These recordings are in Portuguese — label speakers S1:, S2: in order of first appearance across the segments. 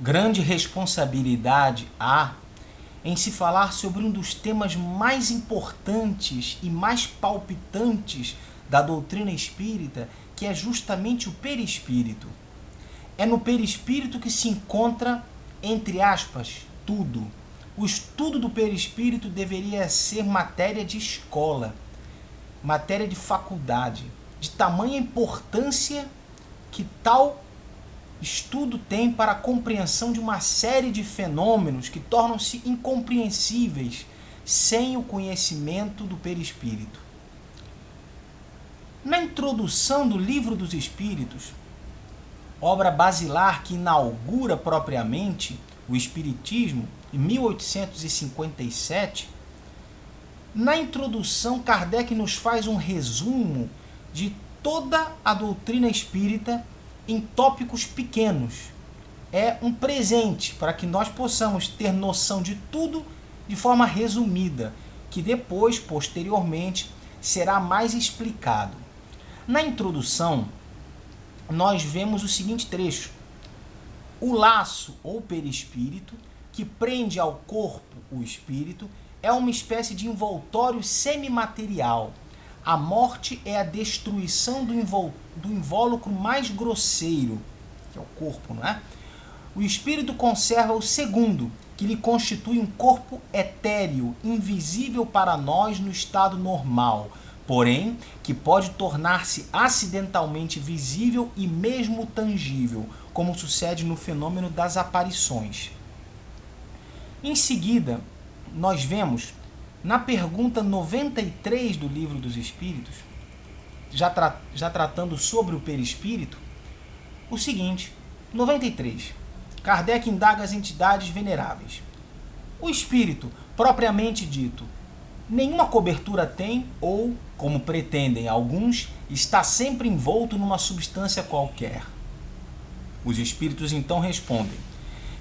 S1: grande responsabilidade há em se falar sobre um dos temas mais importantes e mais palpitantes da doutrina espírita, que é justamente o perispírito. É no perispírito que se encontra, entre aspas, tudo. O estudo do perispírito deveria ser matéria de escola, matéria de faculdade, de tamanha importância que tal estudo tem para a compreensão de uma série de fenômenos que tornam-se incompreensíveis sem o conhecimento do perispírito. Na introdução do Livro dos Espíritos, obra basilar que inaugura propriamente o Espiritismo, em 1857, na introdução, Kardec nos faz um resumo de toda a doutrina espírita em tópicos pequenos. É um presente para que nós possamos ter noção de tudo de forma resumida, que depois, posteriormente, será mais explicado. Na introdução, nós vemos o seguinte trecho: o laço ou perispírito, que prende ao corpo o espírito, é uma espécie de envoltório semimaterial. A morte é a destruição do invólucro mais grosseiro, que é o corpo, não é? O espírito conserva o segundo, que lhe constitui um corpo etéreo, invisível para nós no estado normal, porém, que pode tornar-se acidentalmente visível e mesmo tangível, como sucede no fenômeno das aparições. Em seguida, nós vemos, na pergunta 93 do Livro dos Espíritos, já tratando sobre o perispírito, o seguinte: 93. Kardec indaga as entidades veneráveis. O espírito, propriamente dito, nenhuma cobertura tem ou, como pretendem alguns, está sempre envolto numa substância qualquer. Os espíritos então respondem: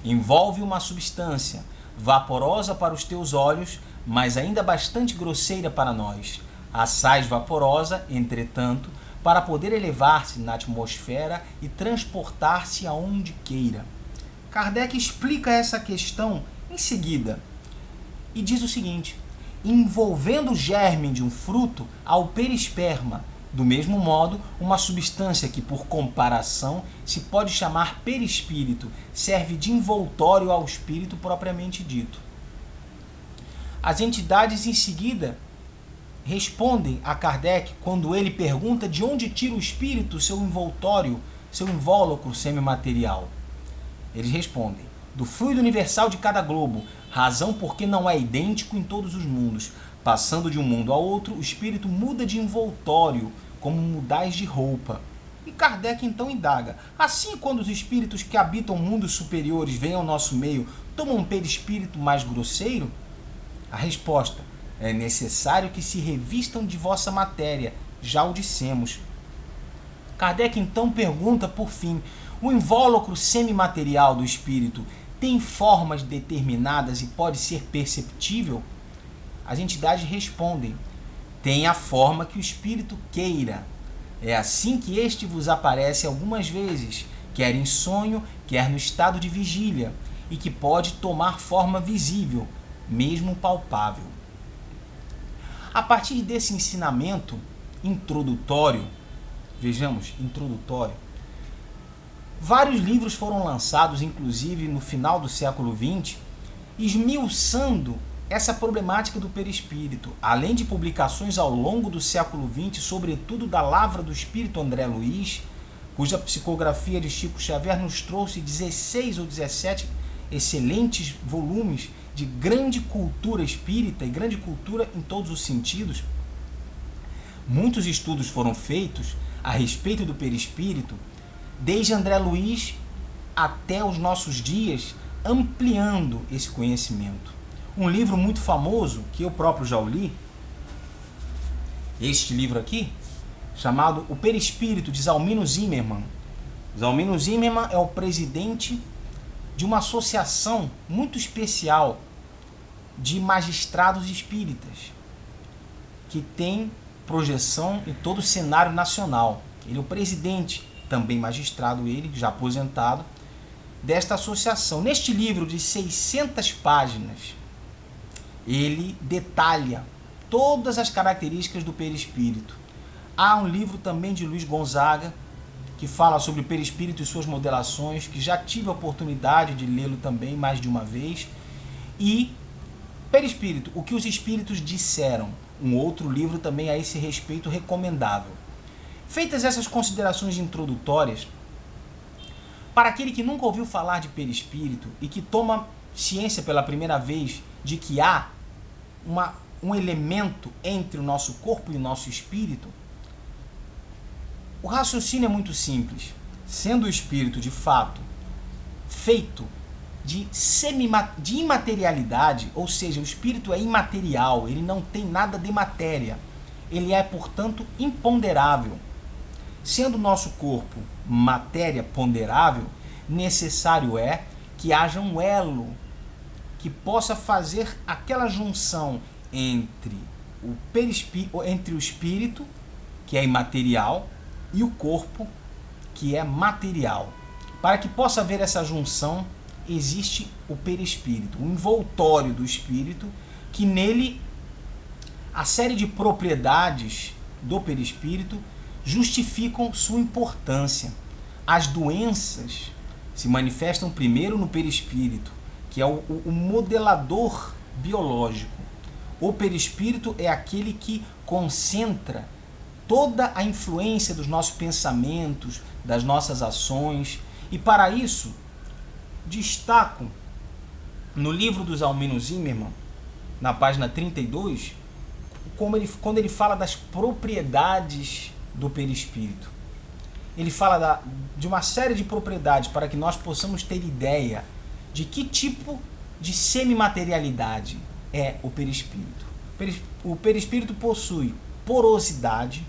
S1: envolve uma substância, vaporosa para os teus olhos, mas ainda bastante grosseira para nós. Assaz vaporosa, entretanto, para poder elevar-se na atmosfera e transportar-se aonde queira. Kardec explica essa questão em seguida e diz o seguinte: envolvendo o germe de um fruto ao perisperma, do mesmo modo, uma substância que, por comparação, se pode chamar perispírito, serve de envoltório ao espírito propriamente dito. As entidades, em seguida, respondem a Kardec quando ele pergunta de onde tira o espírito seu envoltório, seu invólucro semimaterial. Eles respondem: do fluido universal de cada globo, razão porque não é idêntico em todos os mundos. Passando de um mundo ao outro, o espírito muda de envoltório, como mudais de roupa. E Kardec então indaga: assim, quando os espíritos que habitam mundos superiores vêm ao nosso meio, tomam um perispírito mais grosseiro? A resposta: é necessário que se revistam de vossa matéria, já o dissemos. Kardec então pergunta, por fim: o invólucro semimaterial do espírito tem formas determinadas e pode ser perceptível? As entidades respondem: tem a forma que o espírito queira. É assim que este vos aparece algumas vezes, quer em sonho, quer no estado de vigília, e que pode tomar forma visível, mesmo palpável. A partir desse ensinamento introdutório, vejamos, introdutório, vários livros foram lançados, inclusive no final do século XX, esmiuçando essa problemática do perispírito, além de publicações ao longo do século XX, sobretudo da Lavra do Espírito André Luiz, cuja psicografia de Chico Xavier nos trouxe 16 ou 17 excelentes volumes de grande cultura espírita e grande cultura em todos os sentidos. Muitos estudos foram feitos a respeito do perispírito, desde André Luiz até os nossos dias, ampliando esse conhecimento. Um livro muito famoso, que eu próprio já o li, este livro aqui, chamado O Perispírito, de Zalmino Zimmermann. Zalmino Zimmermann é o presidente de uma associação muito especial de magistrados espíritas, que tem projeção em todo o cenário nacional. Ele é o presidente, também magistrado ele, já aposentado, desta associação. Neste livro de 600 páginas, ele detalha todas as características do perispírito. Há um livro também de Luiz Gonzaga, que fala sobre o perispírito e suas modelações, que já tive a oportunidade de lê-lo também mais de uma vez. E Perispírito, o que os espíritos disseram, um outro livro também a esse respeito recomendável. Feitas essas considerações introdutórias, para aquele que nunca ouviu falar de perispírito e que toma ciência pela primeira vez de que há um elemento entre o nosso corpo e o nosso espírito, o raciocínio é muito simples. Sendo o espírito, de fato, feito de imaterialidade, ou seja, o espírito é imaterial, ele não tem nada de matéria. Ele é, portanto, imponderável. Sendo o nosso corpo matéria ponderável, necessário é que haja um elo que possa fazer aquela junção entre o espírito, que é imaterial, e o corpo, que é material. Para que possa haver essa junção, existe o perispírito, o envoltório do espírito, que nele a série de propriedades do perispírito justificam sua importância. As doenças se manifestam primeiro no perispírito, que é o modelador biológico. O perispírito é aquele que concentra toda a influência dos nossos pensamentos, das nossas ações, e para isso destaco no livro do Zalmino Zimmermann, na página 32, quando ele fala das propriedades do perispírito. Ele fala de uma série de propriedades para que nós possamos ter ideia de que tipo de semimaterialidade é o perispírito. O perispírito possui porosidade,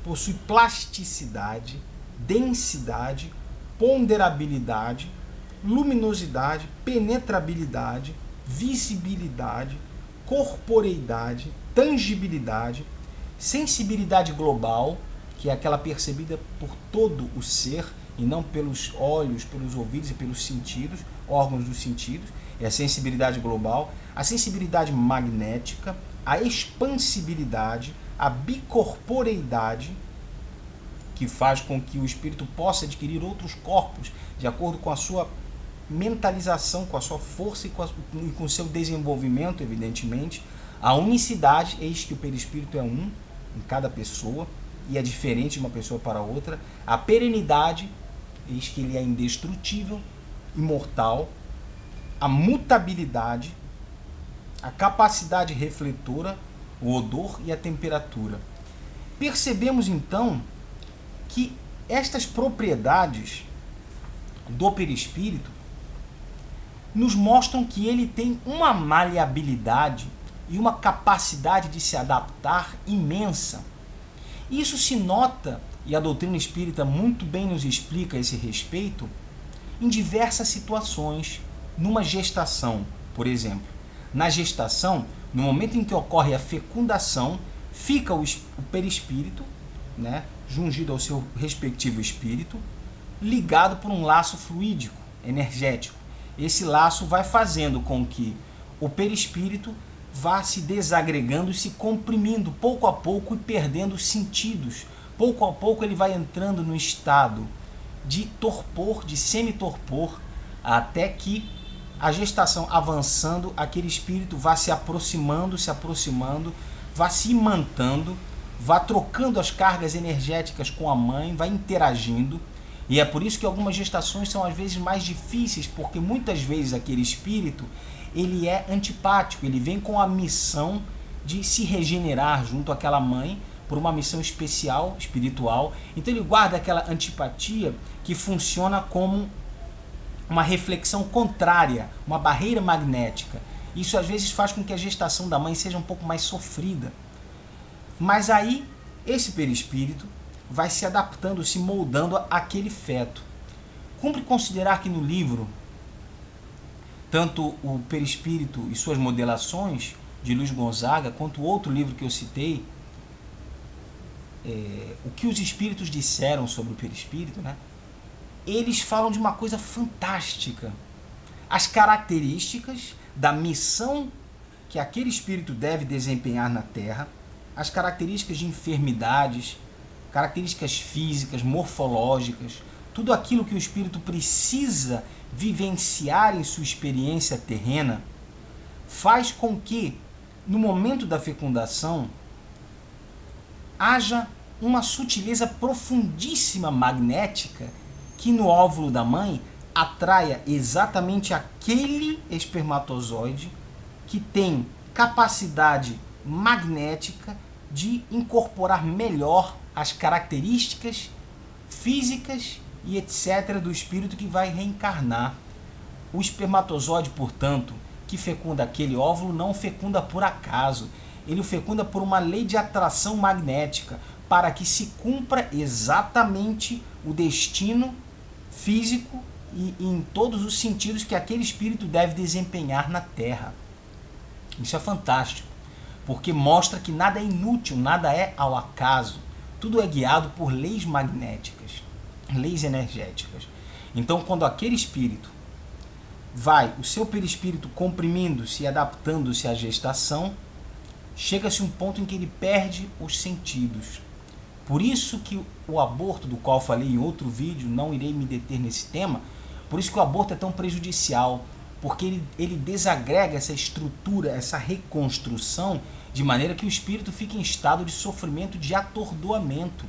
S1: possui plasticidade, densidade, ponderabilidade, luminosidade, penetrabilidade, visibilidade, corporeidade, tangibilidade, sensibilidade global, que é aquela percebida por todo o ser e não pelos olhos, pelos ouvidos e pelos sentidos, órgãos dos sentidos, é a sensibilidade global, a sensibilidade magnética, a expansibilidade, a bicorporeidade, que faz com que o espírito possa adquirir outros corpos de acordo com a sua mentalização, com a sua força e com o seu desenvolvimento, evidentemente. A unicidade, eis que o perispírito é um em cada pessoa e é diferente de uma pessoa para outra. A perenidade, eis que ele é indestrutível, imortal. A mutabilidade, a capacidade refletora, o odor e a temperatura. Percebemos então que estas propriedades do perispírito nos mostram que ele tem uma maleabilidade e uma capacidade de se adaptar imensa. Isso se nota, e a doutrina espírita muito bem nos explica a esse respeito, em diversas situações. Numa gestação, por exemplo. Na gestação, no momento em que ocorre a fecundação, fica o perispírito, né, jungido ao seu respectivo espírito, ligado por um laço fluídico, energético. Esse laço vai fazendo com que o perispírito vá se desagregando e se comprimindo pouco a pouco e perdendo os sentidos. Pouco a pouco ele vai entrando no estado de torpor, de semi-torpor, até que a gestação avançando, aquele espírito vai se aproximando, vai se imantando, vai trocando as cargas energéticas com a mãe, vai interagindo. E é por isso que algumas gestações são às vezes mais difíceis, porque muitas vezes aquele espírito ele é antipático, ele vem com a missão de se regenerar junto àquela mãe, por uma missão especial, espiritual. Então ele guarda aquela antipatia que funciona como uma reflexão contrária, uma barreira magnética. Isso às vezes faz com que a gestação da mãe seja um pouco mais sofrida. Mas aí esse perispírito vai se adaptando, se moldando àquele feto. Cumpre considerar que no livro, tanto o Perispírito e suas modelações, de Luiz Gonzaga, quanto o outro livro que eu citei, o que os espíritos disseram sobre o perispírito, né? eles falam de uma coisa fantástica. As características da missão que aquele espírito deve desempenhar na Terra, as características de enfermidades, características físicas, morfológicas, tudo aquilo que o espírito precisa vivenciar em sua experiência terrena, faz com que, no momento da fecundação, haja uma sutileza profundíssima magnética que no óvulo da mãe atraia exatamente aquele espermatozoide que tem capacidade magnética de incorporar melhor as características físicas e etc. do espírito que vai reencarnar. O espermatozoide, portanto, que fecunda aquele óvulo, não fecunda por acaso. Ele o fecunda por uma lei de atração magnética, para que se cumpra exatamente o destino físico e em todos os sentidos que aquele espírito deve desempenhar na Terra. Isso é fantástico, porque mostra que nada é inútil, nada é ao acaso. Tudo é guiado por leis magnéticas, leis energéticas. Então, quando aquele espírito vai, o seu perispírito comprimindo-se e adaptando-se à gestação, chega-se um ponto em que ele perde os sentidos. Por isso que o aborto, do qual falei em outro vídeo, não irei me deter nesse tema, por isso que o aborto é tão prejudicial, porque ele desagrega essa estrutura, essa reconstrução, de maneira que o espírito fica em estado de sofrimento, de atordoamento,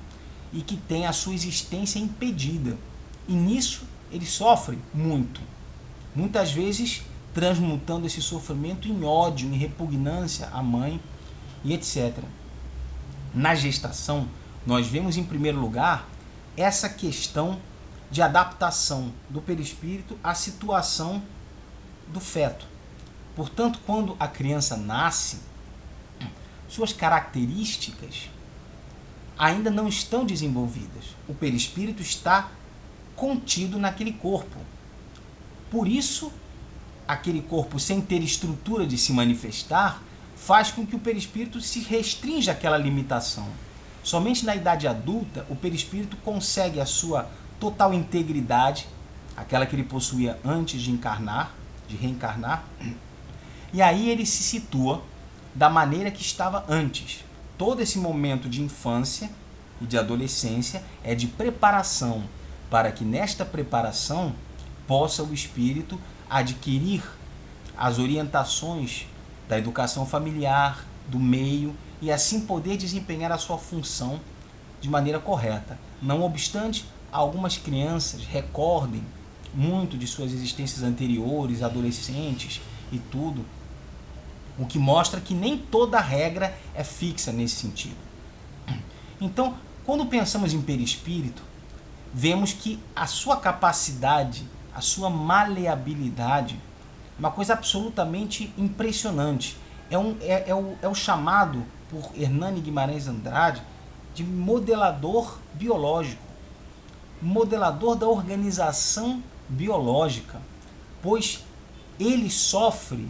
S1: e que tem a sua existência impedida. E nisso ele sofre muito. Muitas vezes transmutando esse sofrimento em ódio, em repugnância à mãe e etc. Na gestação, nós vemos em primeiro lugar essa questão de adaptação do perispírito à situação do feto. Portanto, quando a criança nasce, suas características ainda não estão desenvolvidas. O perispírito está contido naquele corpo. Por isso, aquele corpo, sem ter estrutura de se manifestar, faz com que o perispírito se restrinja àquela limitação. Somente na idade adulta, o perispírito consegue a sua total integridade, aquela que ele possuía antes de encarnar, de reencarnar, e aí ele se situa da maneira que estava antes. Todo esse momento de infância e de adolescência é de preparação, para que nesta preparação possa o espírito adquirir as orientações da educação familiar, do meio, e assim poder desempenhar a sua função de maneira correta. Não obstante, algumas crianças recordem muito de suas existências anteriores, adolescentes e tudo, o que mostra que nem toda regra é fixa nesse sentido. Então, quando pensamos em perispírito, vemos que a sua capacidade, a sua maleabilidade, é uma coisa absolutamente impressionante. É o chamado por Hernani Guimarães Andrade de modelador biológico, modelador da organização biológica, pois ele sofre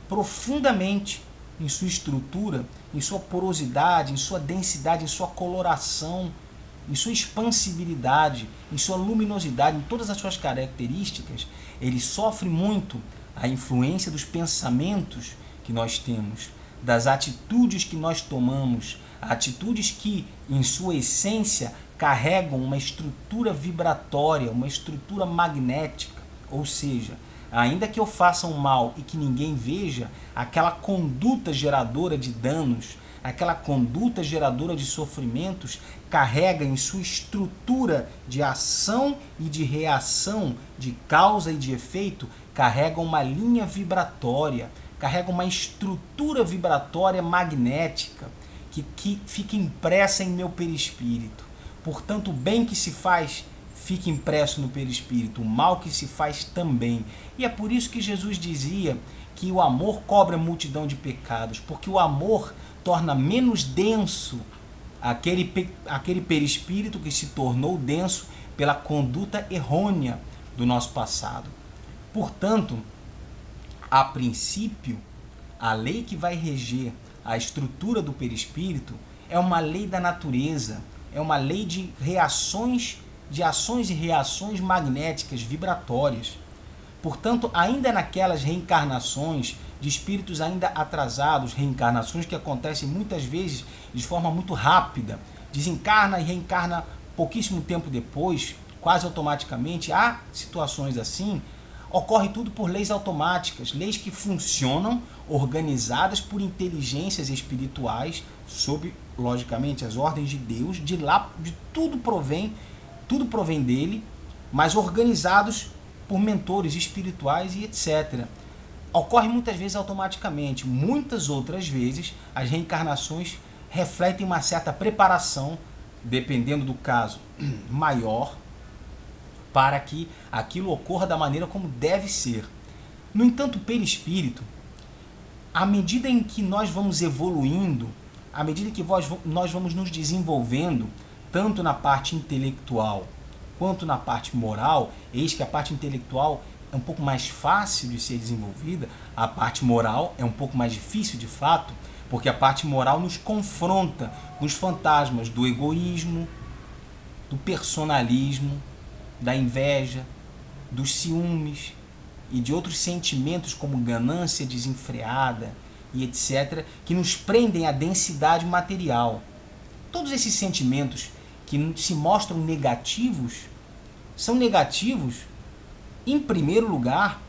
S1: profundamente em sua estrutura, em sua porosidade, em sua densidade, em sua coloração, em sua expansibilidade, em sua luminosidade, em todas as suas características. Ele sofre muito a influência dos pensamentos que nós temos, das atitudes que nós tomamos, atitudes que, em sua essência, carregam uma estrutura vibratória, uma estrutura magnética, ou seja, ainda que eu faça um mal e que ninguém veja, aquela conduta geradora de danos, aquela conduta geradora de sofrimentos, carrega em sua estrutura de ação e de reação, de causa e de efeito, carrega uma linha vibratória, carrega uma estrutura vibratória magnética que fica impressa em meu perispírito. Portanto, o bem que se faz fica impresso no perispírito, o mal que se faz também. E é por isso que Jesus dizia que o amor cobre a multidão de pecados, porque o amor torna menos denso aquele perispírito que se tornou denso pela conduta errônea do nosso passado. Portanto, a princípio, a lei que vai reger a estrutura do perispírito é uma lei da natureza, é uma lei de reações de ações e reações magnéticas vibratórias. Portanto, ainda naquelas reencarnações de espíritos ainda atrasados, reencarnações que acontecem muitas vezes de forma muito rápida, desencarna e reencarna pouquíssimo tempo depois, quase automaticamente, há situações assim, ocorre tudo por leis automáticas, leis que funcionam organizadas por inteligências espirituais, sob, logicamente, as ordens de Deus, de lá de tudo provém dele, mas organizados por mentores espirituais e etc. Ocorre muitas vezes automaticamente, muitas outras vezes as reencarnações refletem uma certa preparação, dependendo do caso, maior, para que aquilo ocorra da maneira como deve ser. No entanto, o perispírito, à medida em que nós vamos evoluindo, à medida que nós vamos nos desenvolvendo, tanto na parte intelectual quanto na parte moral, eis que a parte intelectual é um pouco mais fácil de ser desenvolvida, a parte moral é um pouco mais difícil de fato, porque a parte moral nos confronta com os fantasmas do egoísmo, do personalismo, da inveja, dos ciúmes e de outros sentimentos como ganância desenfreada e etc., que nos prendem à densidade material. Todos esses sentimentos que se mostram negativos, são negativos, em primeiro lugar,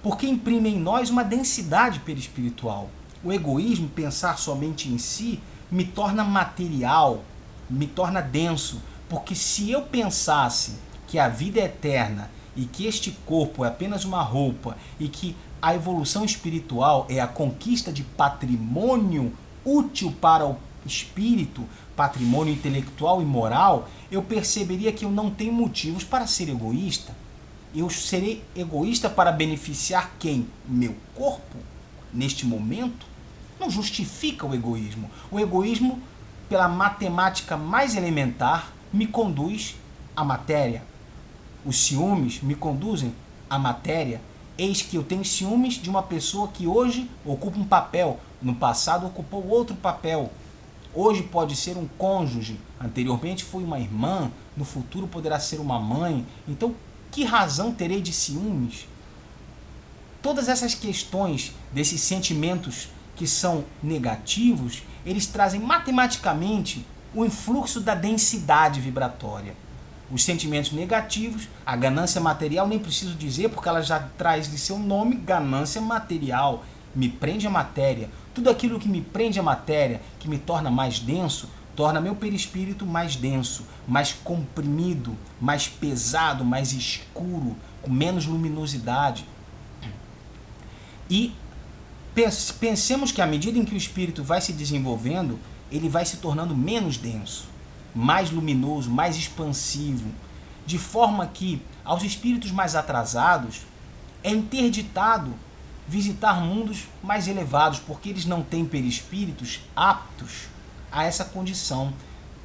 S1: porque imprimem em nós uma densidade perispiritual. O egoísmo, pensar somente em si, me torna material, me torna denso, porque se eu pensasse que a vida é eterna e que este corpo é apenas uma roupa e que a evolução espiritual é a conquista de patrimônio útil para o espírito, patrimônio intelectual e moral, eu perceberia que eu não tenho motivos para ser egoísta. Eu serei egoísta para beneficiar quem? Meu corpo? Neste momento? Não justifica o egoísmo. O egoísmo, pela matemática mais elementar, me conduz à matéria. Os ciúmes me conduzem à matéria. Eis que eu tenho ciúmes de uma pessoa que hoje ocupa um papel, no passado ocupou outro papel. Hoje pode ser um cônjuge, anteriormente foi uma irmã, no futuro poderá ser uma mãe. Então, que razão terei de ciúmes? Todas essas questões desses sentimentos que são negativos, eles trazem matematicamente o influxo da densidade vibratória. Os sentimentos negativos, a ganância material, nem preciso dizer, porque ela já traz de seu nome ganância material, me prende à matéria. Tudo aquilo que me prende à matéria, que me torna mais denso, torna meu perispírito mais denso, mais comprimido, mais pesado, mais escuro, com menos luminosidade. E pensemos que à medida em que o espírito vai se desenvolvendo, ele vai se tornando menos denso, mais luminoso, mais expansivo, de forma que aos espíritos mais atrasados é interditado visitar mundos mais elevados, porque eles não têm perispíritos aptos a essa condição.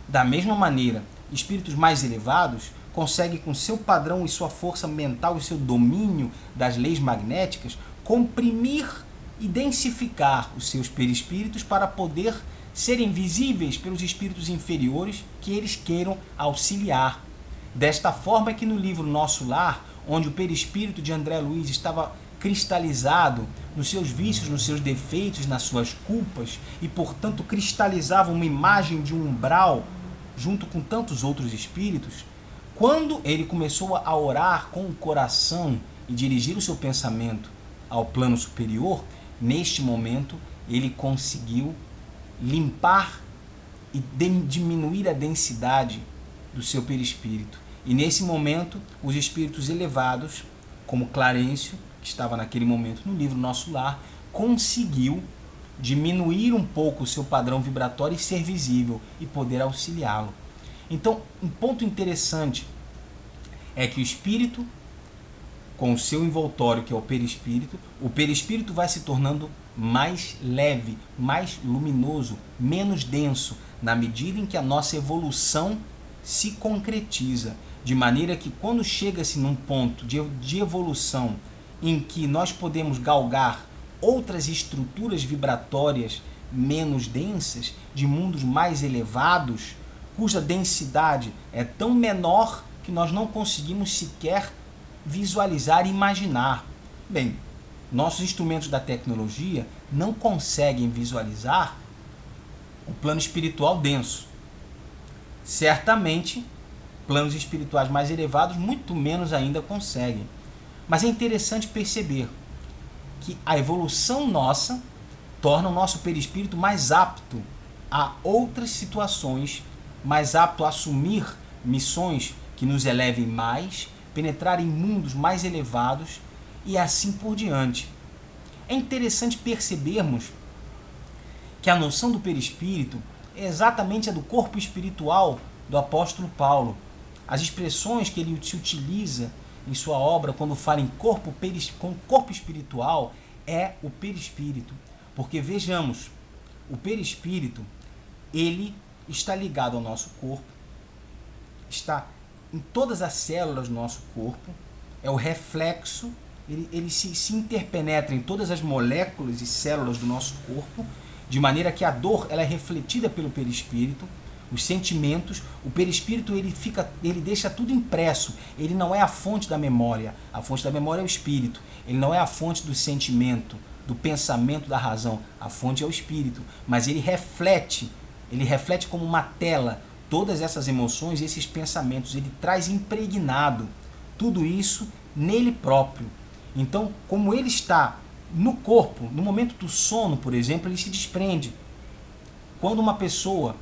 S1: Da mesma maneira, espíritos mais elevados conseguem, com seu padrão e sua força mental e seu domínio das leis magnéticas, comprimir e densificar os seus perispíritos para poder serem visíveis pelos espíritos inferiores que eles queiram auxiliar. Desta forma é que no livro Nosso Lar, onde o perispírito de André Luiz estava cristalizado nos seus vícios, nos seus defeitos, nas suas culpas, e portanto cristalizava uma imagem de um umbral junto com tantos outros espíritos, quando ele começou a orar com o coração e dirigir o seu pensamento ao plano superior, neste momento ele conseguiu limpar e diminuir a densidade do seu perispírito. E nesse momento, os espíritos elevados, como Clarencio, que estava naquele momento no livro Nosso Lar, conseguiu diminuir um pouco o seu padrão vibratório e ser visível e poder auxiliá-lo. Então, um ponto interessante é que o espírito, com o seu envoltório, que é o perispírito vai se tornando mais leve, mais luminoso, menos denso, na medida em que a nossa evolução se concretiza. De maneira que quando chega-se num ponto de evolução em que nós podemos galgar outras estruturas vibratórias menos densas, de mundos mais elevados, cuja densidade é tão menor que nós não conseguimos sequer visualizar e imaginar. Bem, nossos instrumentos da tecnologia não conseguem visualizar o plano espiritual denso. Certamente, planos espirituais mais elevados, muito menos ainda conseguem. Mas é interessante perceber que a evolução nossa torna o nosso perispírito mais apto a outras situações, mais apto a assumir missões que nos elevem mais, penetrar em mundos mais elevados e assim por diante. É interessante percebermos que a noção do perispírito é exatamente a do corpo espiritual do apóstolo Paulo. As expressões que ele se utiliza em sua obra quando fala em corpo espiritual é o perispírito. Porque vejamos, o perispírito, ele está ligado ao nosso corpo, está em todas as células do nosso corpo, é o reflexo, ele se interpenetra em todas as moléculas e células do nosso corpo, de maneira que a dor ela é refletida pelo perispírito, os sentimentos, o perispírito ele deixa tudo impresso, ele não é a fonte da memória é o espírito, ele não é a fonte do sentimento, do pensamento, da razão, a fonte é o espírito, mas ele reflete como uma tela todas essas emoções, esses pensamentos, ele traz impregnado tudo isso nele próprio. Então, como ele está no corpo, no momento do sono, por exemplo, ele se desprende. Quando uma pessoa,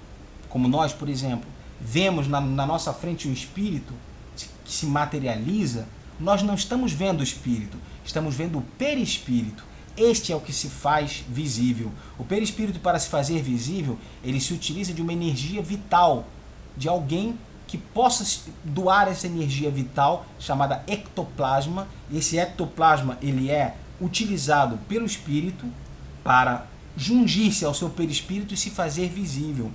S1: como nós, por exemplo, vemos na nossa frente um espírito que se materializa, nós não estamos vendo o espírito, estamos vendo o perispírito. Este é o que se faz visível. O perispírito, para se fazer visível, ele se utiliza de uma energia vital, de alguém que possa doar essa energia vital, chamada ectoplasma. Esse ectoplasma ele é utilizado pelo espírito para jungir-se ao seu perispírito e se fazer visível.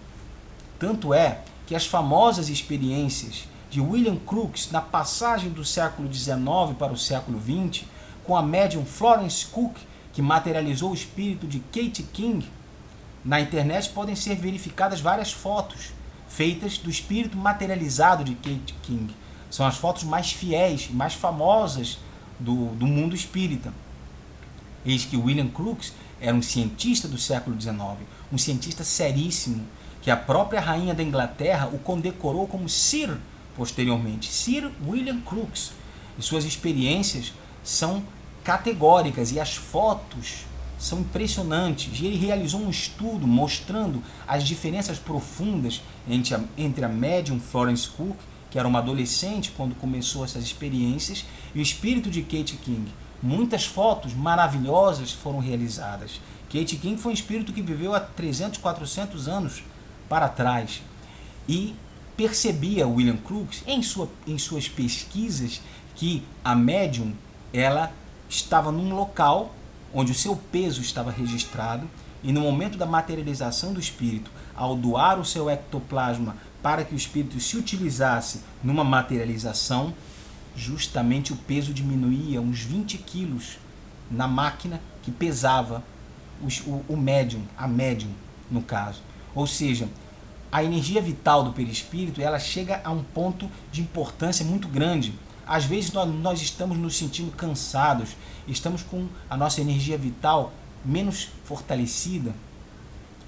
S1: Tanto é que as famosas experiências de William Crookes na passagem do século XIX para o século XX, com a médium Florence Cook, que materializou o espírito de Kate King, na internet podem ser verificadas várias fotos feitas do espírito materializado de Kate King. São as fotos mais fiéis e mais famosas do mundo espírita. Eis que William Crookes era um cientista do século XIX, um cientista seríssimo, que a própria rainha da Inglaterra o condecorou como Sir posteriormente, Sir William Crookes. E suas experiências são categóricas e as fotos são impressionantes. E ele realizou um estudo mostrando as diferenças profundas entre a médium Florence Cook, que era uma adolescente quando começou essas experiências, e o espírito de Kate King. Muitas fotos maravilhosas foram realizadas. Kate King foi um espírito que viveu há 300, 400 anos para trás. E percebia William Crookes, em suas pesquisas, que a médium ela estava num local onde o seu peso estava registrado, e no momento da materialização do espírito, ao doar o seu ectoplasma para que o espírito se utilizasse numa materialização, justamente o peso diminuía uns 20 quilos na máquina que pesava o médium, a médium no caso. Ou seja, a energia vital do perispírito ela chega a um ponto de importância muito grande. Às vezes nós estamos nos sentindo cansados, estamos com a nossa energia vital menos fortalecida.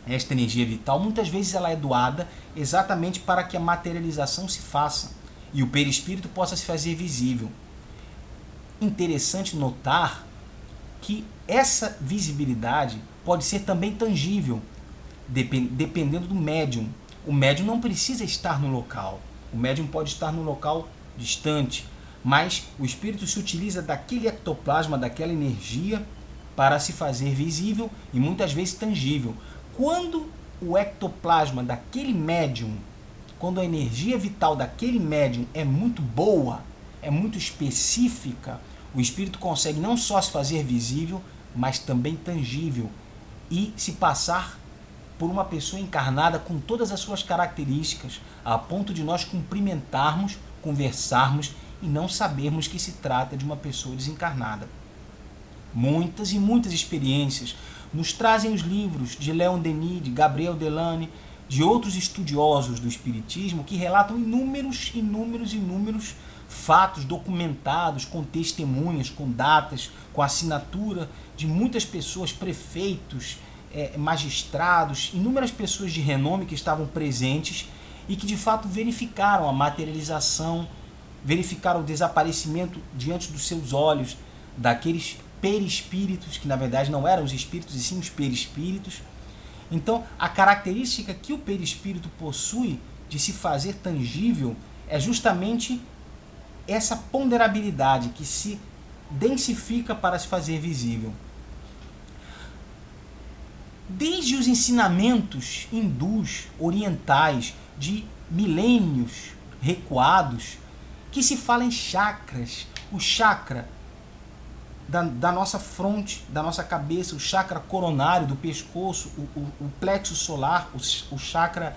S1: Esta energia vital, muitas vezes ela é doada exatamente para que a materialização se faça e o perispírito possa se fazer visível. Interessante notar que essa visibilidade pode ser também tangível, dependendo do médium. O médium não precisa estar no local, o médium pode estar no local distante, mas o espírito se utiliza daquele ectoplasma, daquela energia, para se fazer visível e muitas vezes tangível. Quando o ectoplasma daquele médium, quando a energia vital daquele médium é muito boa, é muito específica, o espírito consegue não só se fazer visível, mas também tangível e se passar por uma pessoa encarnada com todas as suas características, a ponto de nós cumprimentarmos, conversarmos e não sabermos que se trata de uma pessoa desencarnada. Muitas e muitas experiências nos trazem os livros de Leon Denis, de Gabriel Delane, de outros estudiosos do espiritismo que relatam inúmeros fatos documentados, com testemunhas, com datas, com assinatura de muitas pessoas, prefeitos, magistrados, inúmeras pessoas de renome que estavam presentes e que de fato verificaram a materialização, verificaram o desaparecimento diante dos seus olhos daqueles perispíritos, que na verdade não eram os espíritos e sim os perispíritos. Então, a característica que o perispírito possui de se fazer tangível é justamente essa ponderabilidade que se densifica para se fazer visível. Desde os ensinamentos hindus, orientais, de milênios recuados, que se fala em chakras. O chakra da nossa fronte, da nossa cabeça, o chakra coronário do pescoço, o plexo solar, o chakra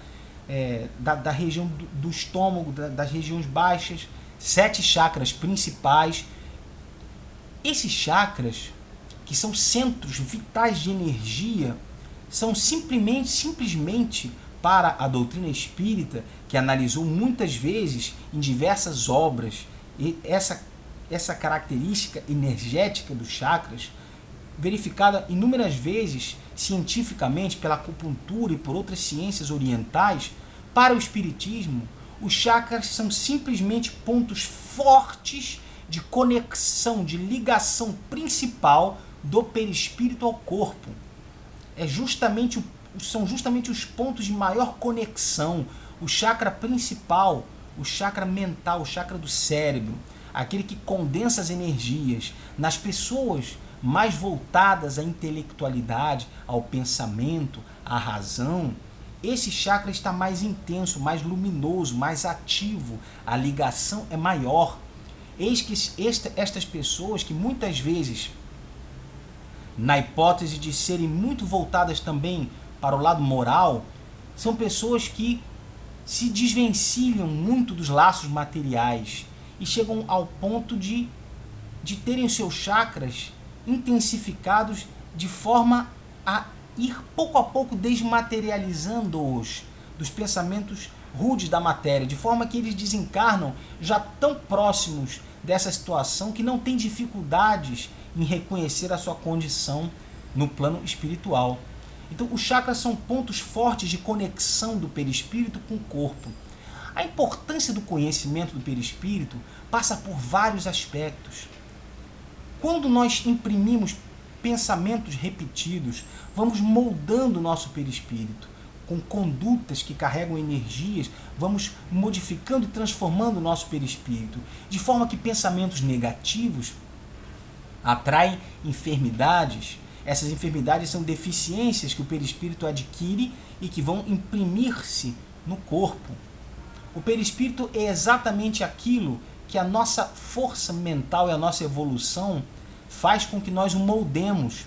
S1: da região do estômago, das regiões baixas, 7 chakras principais. Esses chakras, que são centros vitais de energia, são simplesmente para a doutrina espírita, que analisou muitas vezes em diversas obras essa característica energética dos chakras, verificada inúmeras vezes cientificamente pela acupuntura e por outras ciências orientais. Para o espiritismo, os chakras são simplesmente pontos fortes de conexão, de ligação principal do perispírito ao corpo. São justamente os pontos de maior conexão. O chakra principal, o chakra mental, o chakra do cérebro, aquele que condensa as energias. Nas pessoas mais voltadas à intelectualidade, ao pensamento, à razão, esse chakra está mais intenso, mais luminoso, mais ativo, a ligação é maior. Eis que estas pessoas que muitas vezes, na hipótese de serem muito voltadas também para o lado moral, são pessoas que se desvencilham muito dos laços materiais e chegam ao ponto de terem os seus chakras intensificados de forma a ir pouco a pouco desmaterializando-os dos pensamentos rudes da matéria, de forma que eles desencarnam já tão próximos dessa situação que não tem dificuldades em reconhecer a sua condição no plano espiritual. Então, os chakras são pontos fortes de conexão do perispírito com o corpo. A importância do conhecimento do perispírito passa por vários aspectos. Quando nós imprimimos pensamentos repetidos, vamos moldando o nosso perispírito. Com condutas que carregam energias, vamos modificando e transformando o nosso perispírito, de forma que pensamentos negativos atraem enfermidades. Essas enfermidades são deficiências que o perispírito adquire e que vão imprimir-se no corpo. O perispírito é exatamente aquilo que a nossa força mental e a nossa evolução faz com que nós o moldemos.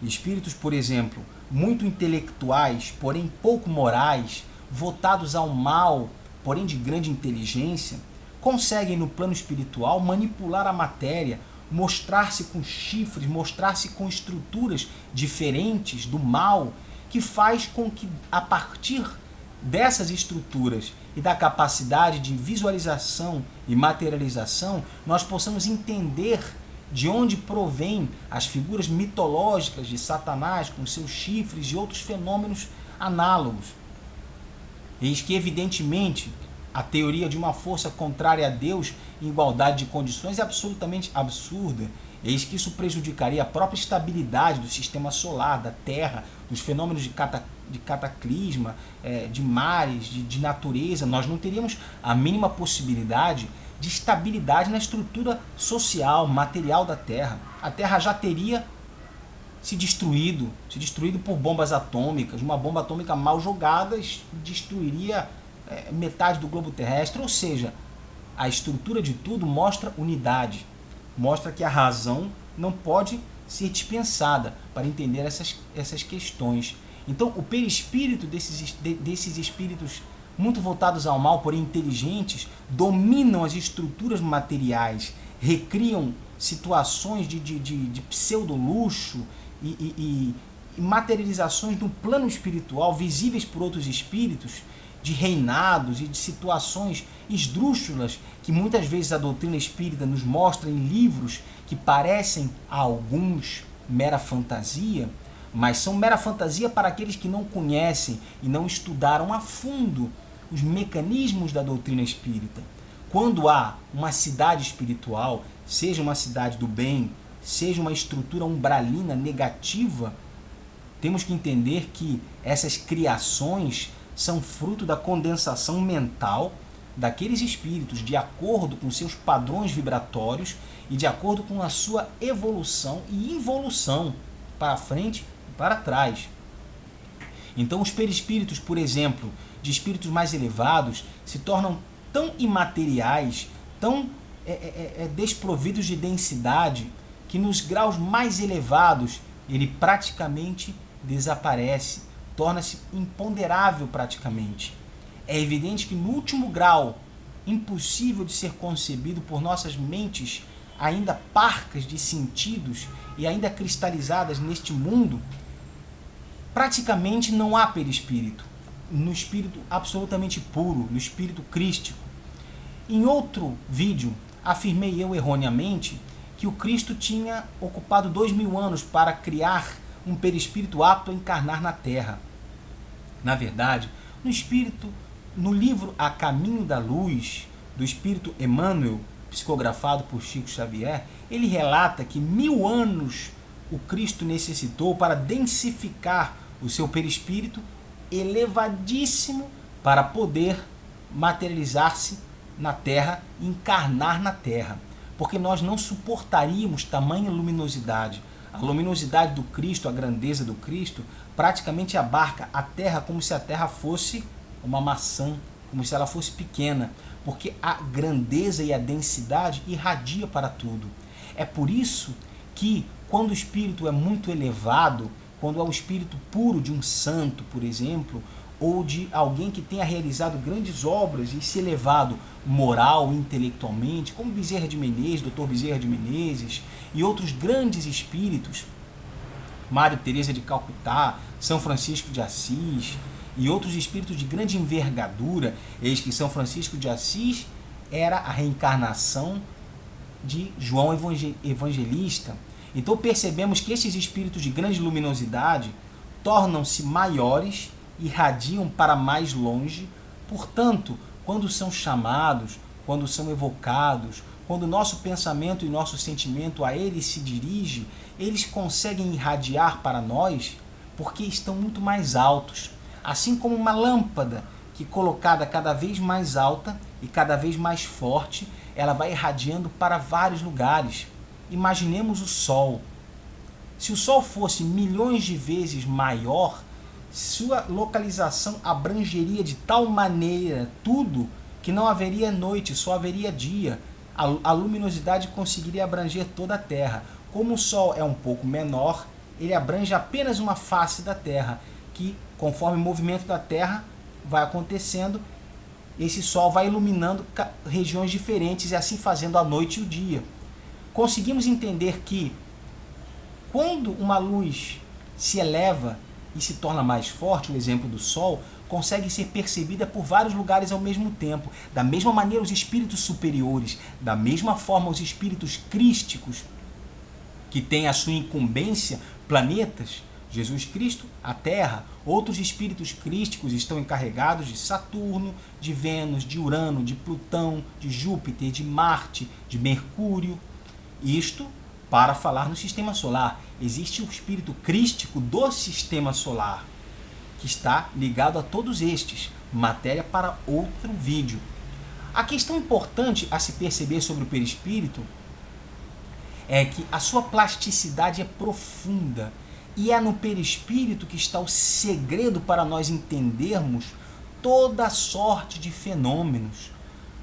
S1: Espíritos, por exemplo, muito intelectuais, porém pouco morais, votados ao mal, porém de grande inteligência, conseguem no plano espiritual manipular a matéria, mostrar-se com chifres, mostrar-se com estruturas diferentes do mal, que faz com que, a partir dessas estruturas e da capacidade de visualização e materialização, nós possamos entender de onde provém as figuras mitológicas de Satanás com seus chifres e outros fenômenos análogos. Eis que, evidentemente, a teoria de uma força contrária a Deus em igualdade de condições é absolutamente absurda. Eis que isso prejudicaria a própria estabilidade do sistema solar, da Terra, dos fenômenos de cataclisma, de mares, de natureza. Nós não teríamos a mínima possibilidade de estabilidade na estrutura social, material da Terra. A Terra já teria se destruído por bombas atômicas. Uma bomba atômica mal jogada destruiria metade do globo terrestre. Ou seja, a estrutura de tudo mostra unidade, mostra que a razão não pode ser dispensada para entender essas questões. Então, o perispírito desses espíritos muito voltados ao mal, porém inteligentes, dominam as estruturas materiais, recriam situações de pseudo-luxo e materializações no plano espiritual visíveis por outros espíritos, de reinados e de situações esdrúxulas que muitas vezes a doutrina espírita nos mostra em livros que parecem a alguns mera fantasia, mas são mera fantasia para aqueles que não conhecem e não estudaram a fundo os mecanismos da doutrina espírita. Quando há uma cidade espiritual, seja uma cidade do bem, seja uma estrutura umbralina negativa, temos que entender que essas criações são fruto da condensação mental daqueles espíritos, de acordo com seus padrões vibratórios e de acordo com a sua evolução e involução para frente e para trás. Então, os perispíritos, por exemplo, de espíritos mais elevados, se tornam tão imateriais, tão desprovidos de densidade, que nos graus mais elevados ele praticamente desaparece, torna-se imponderável praticamente. É evidente que no último grau, impossível de ser concebido por nossas mentes ainda parcas de sentidos e ainda cristalizadas neste mundo, praticamente não há perispírito, no espírito absolutamente puro, no espírito crístico. Em outro vídeo, afirmei eu erroneamente que o Cristo tinha ocupado 2000 anos para criar um perispírito apto a encarnar na Terra. Na verdade, no livro A Caminho da Luz, do Espírito Emmanuel, psicografado por Chico Xavier, ele relata que 1000 anos o Cristo necessitou para densificar o seu perispírito elevadíssimo para poder materializar-se na Terra, encarnar na Terra. Porque nós não suportaríamos tamanha luminosidade. A luminosidade do Cristo, a grandeza do Cristo, praticamente abarca a Terra como se a Terra fosse uma maçã, como se ela fosse pequena, porque a grandeza e a densidade irradia para tudo. É por isso que, quando o espírito é muito elevado, quando é o espírito puro de um santo, por exemplo, ou de alguém que tenha realizado grandes obras e se elevado moral e intelectualmente, como Bezerra de Menezes, Dr. Bezerra de Menezes e outros grandes espíritos, Mário Teresa de Calcutá, São Francisco de Assis e outros espíritos de grande envergadura, eis que São Francisco de Assis era a reencarnação de João Evangelista. Então percebemos que esses espíritos de grande luminosidade tornam-se maiores, irradiam para mais longe. Portanto, quando são chamados, quando são evocados, quando o nosso pensamento e nosso sentimento a eles se dirige, eles conseguem irradiar para nós porque estão muito mais altos. Assim como uma lâmpada que, colocada cada vez mais alta e cada vez mais forte, ela vai irradiando para vários lugares. Imaginemos o Sol. Se o Sol fosse milhões de vezes maior, sua localização abrangeria de tal maneira tudo que não haveria noite, só haveria dia. A luminosidade conseguiria abranger toda a Terra. Como o Sol é um pouco menor, ele abrange apenas uma face da Terra, que conforme o movimento da Terra vai acontecendo, esse Sol vai iluminando regiões diferentes e assim fazendo a noite e o dia. Conseguimos entender que quando uma luz se eleva e se torna mais forte, o exemplo do Sol, consegue ser percebida por vários lugares ao mesmo tempo. Da mesma maneira, os espíritos superiores, da mesma forma, os espíritos crísticos, que têm a sua incumbência, planetas, Jesus Cristo, a Terra, outros espíritos crísticos estão encarregados de Saturno, de Vênus, de Urano, de Plutão, de Júpiter, de Marte, de Mercúrio. Isto para falar no sistema solar. Existe o espírito crístico do sistema solar, que está ligado a todos estes. Matéria para outro vídeo. A questão importante a se perceber sobre o perispírito é que a sua plasticidade é profunda. E é no perispírito que está o segredo para nós entendermos toda sorte de fenômenos.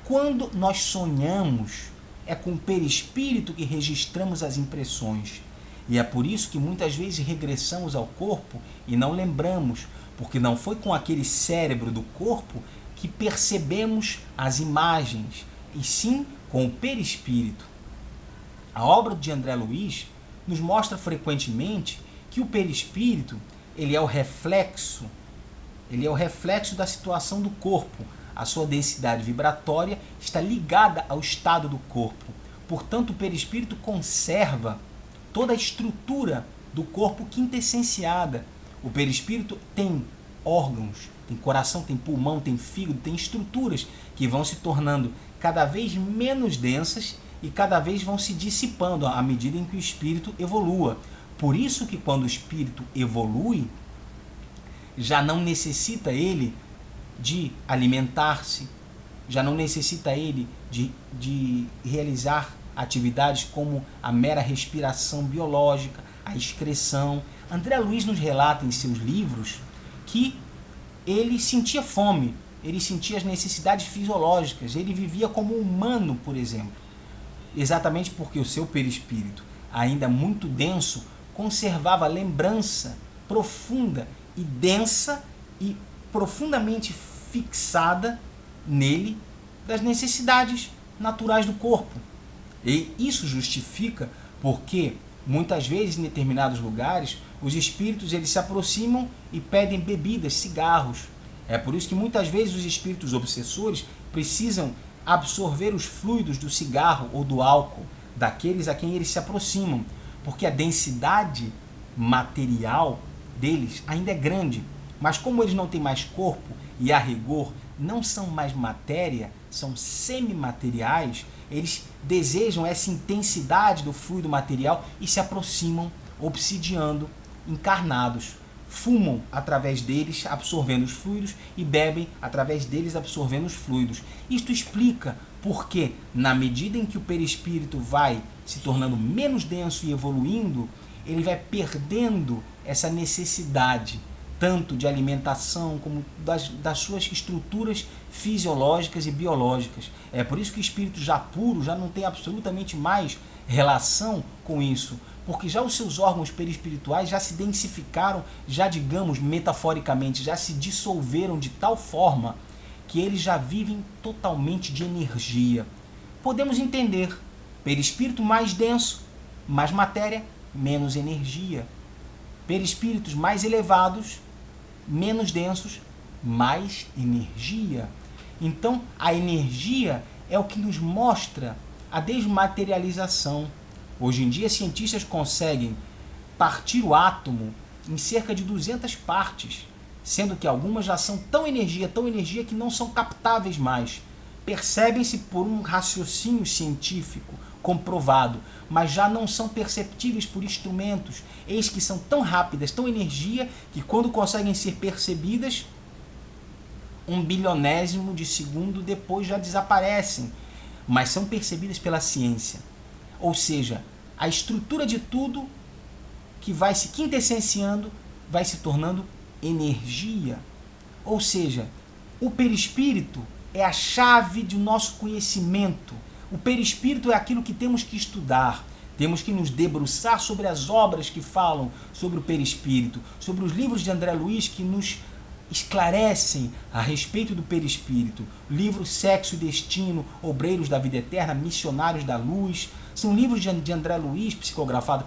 S1: Quando nós sonhamos, é com o perispírito que registramos as impressões. E é por isso que muitas vezes regressamos ao corpo e não lembramos, porque não foi com aquele cérebro do corpo que percebemos as imagens, e sim com o perispírito. A obra de André Luiz nos mostra frequentemente que que o perispírito, ele é o reflexo da situação do corpo. A sua densidade vibratória está ligada ao estado do corpo. Portanto, o perispírito conserva toda a estrutura do corpo quintessenciada. O perispírito tem órgãos, tem coração, tem pulmão, tem fígado, tem estruturas que vão se tornando cada vez menos densas e cada vez vão se dissipando à medida em que o espírito evolua. Por isso que quando o espírito evolui, já não necessita ele de alimentar-se, já não necessita ele de realizar atividades como a mera respiração biológica, a excreção. André Luiz nos relata em seus livros que ele sentia fome, ele sentia as necessidades fisiológicas, ele vivia como humano, por exemplo. Exatamente porque o seu perispírito, ainda muito denso, conservava lembrança profunda e densa e profundamente fixada nele das necessidades naturais do corpo. E isso justifica porque muitas vezes em determinados lugares os espíritos eles se aproximam e pedem bebidas, cigarros. É por isso que muitas vezes os espíritos obsessores precisam absorver os fluidos do cigarro ou do álcool daqueles a quem eles se aproximam, porque a densidade material deles ainda é grande, mas como eles não têm mais corpo e a rigor não são mais matéria, são semimateriais, eles desejam essa intensidade do fluido material e se aproximam, obsidiando, encarnados. Fumam através deles, absorvendo os fluidos, e bebem através deles, absorvendo os fluidos. Isto explica porque, na medida em que o perispírito vai se tornando menos denso e evoluindo, ele vai perdendo essa necessidade tanto de alimentação como das suas estruturas fisiológicas e biológicas. É por isso que o espírito já puro já não tem absolutamente mais relação com isso, porque já os seus órgãos perispirituais já se densificaram, já digamos metaforicamente, já se dissolveram de tal forma que eles já vivem totalmente de energia. Podemos entender, perispírito mais denso, mais matéria, menos energia. Perispíritos mais elevados, menos densos, mais energia. Então, a energia é o que nos mostra a desmaterialização. Hoje em dia, cientistas conseguem partir o átomo em cerca de 200 partes, sendo que algumas já são tão energia que não são captáveis mais. Percebem-se por um raciocínio científico comprovado, mas já não são perceptíveis por instrumentos. Eis que são tão rápidas, tão energia, que quando conseguem ser percebidas, 1 bilionésimo de segundo depois já desaparecem, mas são percebidas pela ciência. Ou seja, a estrutura de tudo que vai se quintessenciando, vai se tornando energia. Ou seja, o perispírito é a chave do nosso conhecimento. O perispírito é aquilo que temos que estudar. Temos que nos debruçar sobre as obras que falam sobre o perispírito, sobre os livros de André Luiz que nos esclarecem a respeito do perispírito. O livro Sexo e Destino, Obreiros da Vida Eterna, Missionários da Luz. São livros de André Luiz, psicografado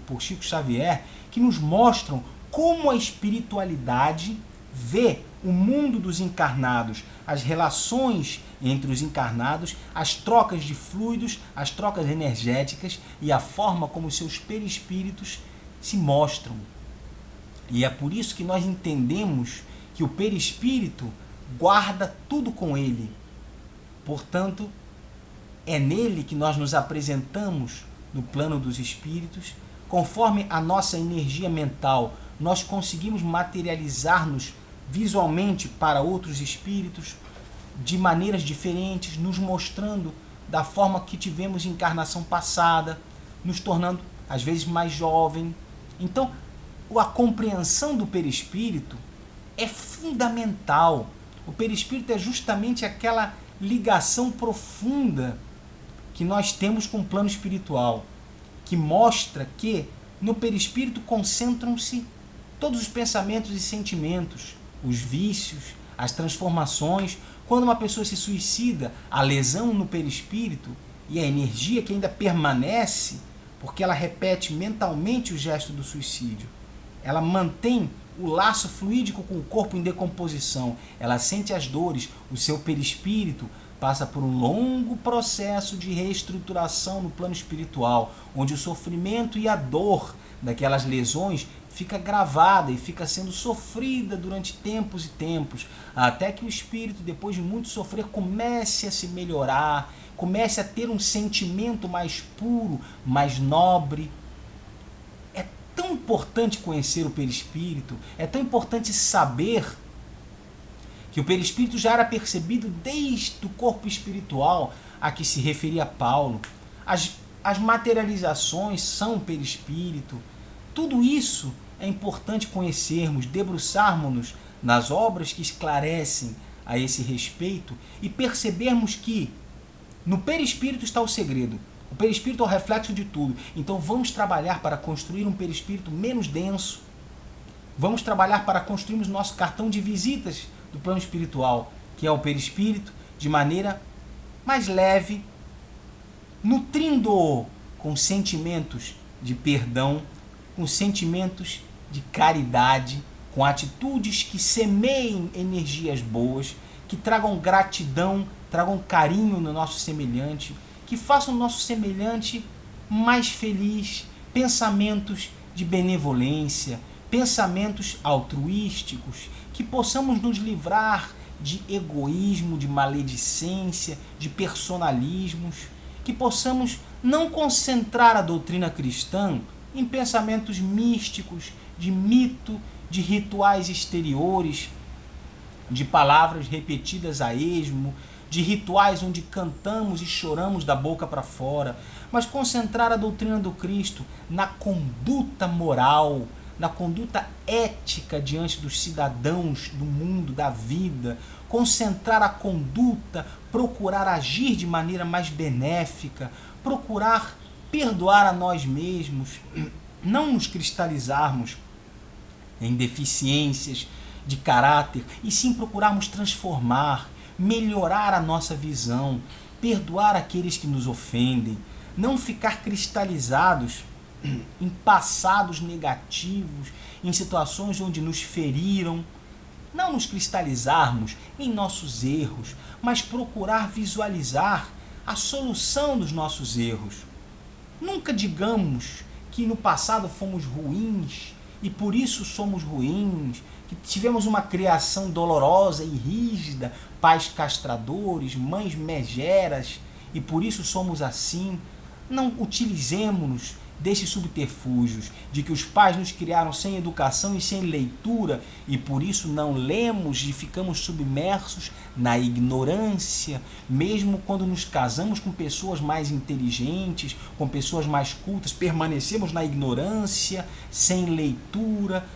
S1: por Chico Xavier, que nos mostram como a espiritualidade vê o mundo dos encarnados, as relações entre os encarnados, as trocas de fluidos, as trocas energéticas e a forma como os seus perispíritos se mostram. E é por isso que nós entendemos que o perispírito guarda tudo com ele. Portanto, é nele que nós nos apresentamos no plano dos espíritos. Conforme a nossa energia mental, nós conseguimos materializar-nos visualmente para outros espíritos de maneiras diferentes, nos mostrando da forma que tivemos em encarnação passada, nos tornando às vezes mais jovem. Então, a compreensão do perispírito é fundamental. O perispírito é justamente aquela ligação profunda que nós temos com o plano espiritual, que mostra que no perispírito concentram-se todos os pensamentos e sentimentos, os vícios, as transformações. Quando uma pessoa se suicida, a lesão no perispírito e a energia que ainda permanece, porque ela repete mentalmente o gesto do suicídio. ela mantém o laço fluídico com o corpo em decomposição, ela sente as dores, o seu perispírito passa por um longo processo de reestruturação no plano espiritual, onde o sofrimento e a dor daquelas lesões fica gravada e fica sendo sofrida durante tempos e tempos, até que o espírito, depois de muito sofrer, comece a se melhorar, comece a ter um sentimento mais puro, mais nobre. É tão importante conhecer o perispírito, é tão importante saber que o perispírito já era percebido desde o corpo espiritual a que se referia Paulo. As materializações são perispírito. Tudo isso é importante conhecermos, debruçarmos-nos nas obras que esclarecem a esse respeito e percebermos que no perispírito está o segredo. O perispírito é o reflexo de tudo. Então vamos trabalhar para construir um perispírito menos denso. Vamos trabalhar para construirmos nosso cartão de visitas do plano espiritual, que é o perispírito, de maneira mais leve, nutrindo-o com sentimentos de perdão, com sentimentos de caridade, com atitudes que semeiem energias boas, que tragam gratidão, tragam carinho no nosso semelhante, que façam o nosso semelhante mais feliz, pensamentos de benevolência, pensamentos altruísticos, que possamos nos livrar de egoísmo, de maledicência, de personalismos, que possamos não concentrar a doutrina cristã em pensamentos místicos, de mito, de rituais exteriores, de palavras repetidas a esmo, de rituais onde cantamos e choramos da boca para fora, mas concentrar a doutrina do Cristo na conduta moral, na conduta ética diante dos cidadãos do mundo, da vida, concentrar a conduta, procurar agir de maneira mais benéfica, procurar perdoar a nós mesmos, não nos cristalizarmos em deficiências de caráter, e sim procurarmos transformar, melhorar a nossa visão, perdoar aqueles que nos ofendem, não ficar cristalizados em passados negativos, em situações onde nos feriram, não nos cristalizarmos em nossos erros, mas procurar visualizar a solução dos nossos erros. Nunca digamos que no passado fomos ruins e por isso somos ruins, que tivemos uma criação dolorosa e rígida, pais castradores, mães megeras e por isso somos assim. Não utilizemos-nos desses subterfúgios de que os pais nos criaram sem educação e sem leitura e por isso não lemos e ficamos submersos na ignorância, mesmo quando nos casamos com pessoas mais inteligentes, com pessoas mais cultas, permanecemos na ignorância, sem leitura,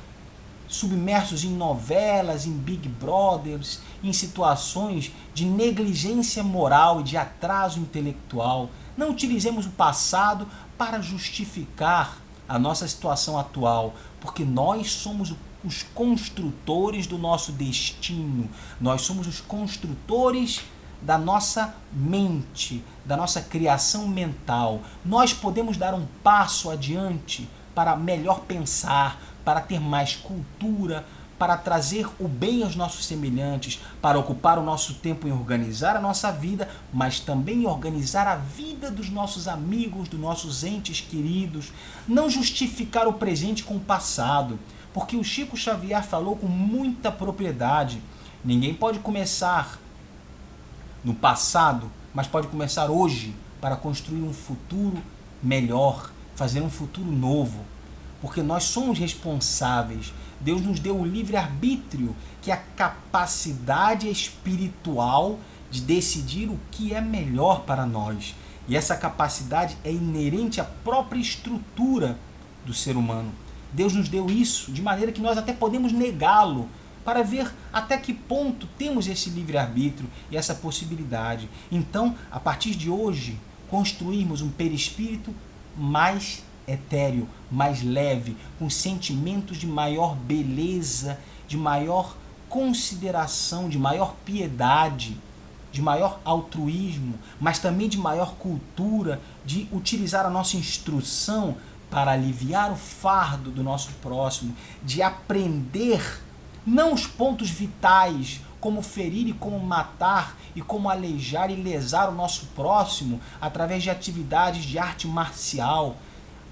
S1: submersos em novelas, em Big Brothers, em situações de negligência moral e de atraso intelectual. Não utilizemos o passado para justificar a nossa situação atual, porque nós somos os construtores do nosso destino, nós somos os construtores da nossa mente, da nossa criação mental. Nós podemos dar um passo adiante para melhor pensar, para ter mais cultura, para trazer o bem aos nossos semelhantes, para ocupar o nosso tempo em organizar a nossa vida, mas também em organizar a vida dos nossos amigos, dos nossos entes queridos. Não justificar o presente com o passado, porque o Chico Xavier falou com muita propriedade. Ninguém pode começar no passado, mas pode começar hoje para construir um futuro melhor, fazer um futuro novo. Porque nós somos responsáveis. Deus nos deu o livre-arbítrio, que é a capacidade espiritual de decidir o que é melhor para nós. E essa capacidade é inerente à própria estrutura do ser humano. Deus nos deu isso de maneira que nós até podemos negá-lo, para ver até que ponto temos esse livre-arbítrio e essa possibilidade. Então, a partir de hoje, construirmos um perispírito mais etéreo, mais leve, com sentimentos de maior beleza, de maior consideração, de maior piedade, de maior altruísmo, mas também de maior cultura, de utilizar a nossa instrução para aliviar o fardo do nosso próximo, de aprender não os pontos vitais, como ferir e como matar e como aleijar e lesar o nosso próximo através de atividades de arte marcial.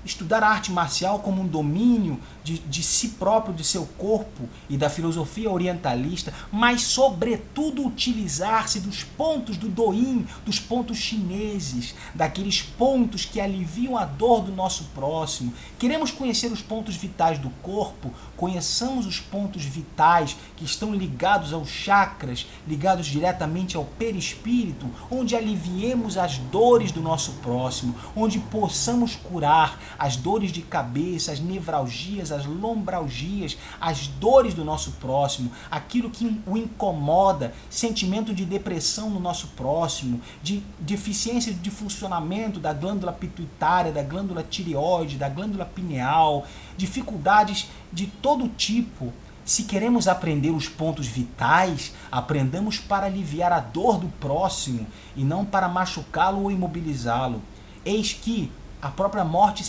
S1: Estudar a arte marcial como um domínio de si próprio, de seu corpo e da filosofia orientalista, mas sobretudo utilizar-se dos pontos do Doin, dos pontos chineses, daqueles pontos que aliviam a dor do nosso próximo. Queremos conhecer os pontos vitais do corpo? Conheçamos os pontos vitais que estão ligados aos chakras, ligados diretamente ao perispírito, onde aliviemos as dores do nosso próximo, onde possamos curar as dores de cabeça, as nevralgias, as lombalgias, as dores do nosso próximo, aquilo que o incomoda, sentimento de depressão no nosso próximo, de deficiência de funcionamento da glândula pituitária, da glândula tireoide, da glândula pineal, dificuldades de todo tipo. Se queremos aprender os pontos vitais, aprendamos para aliviar a dor do próximo e não para machucá-lo ou imobilizá-lo. Eis que a própria morte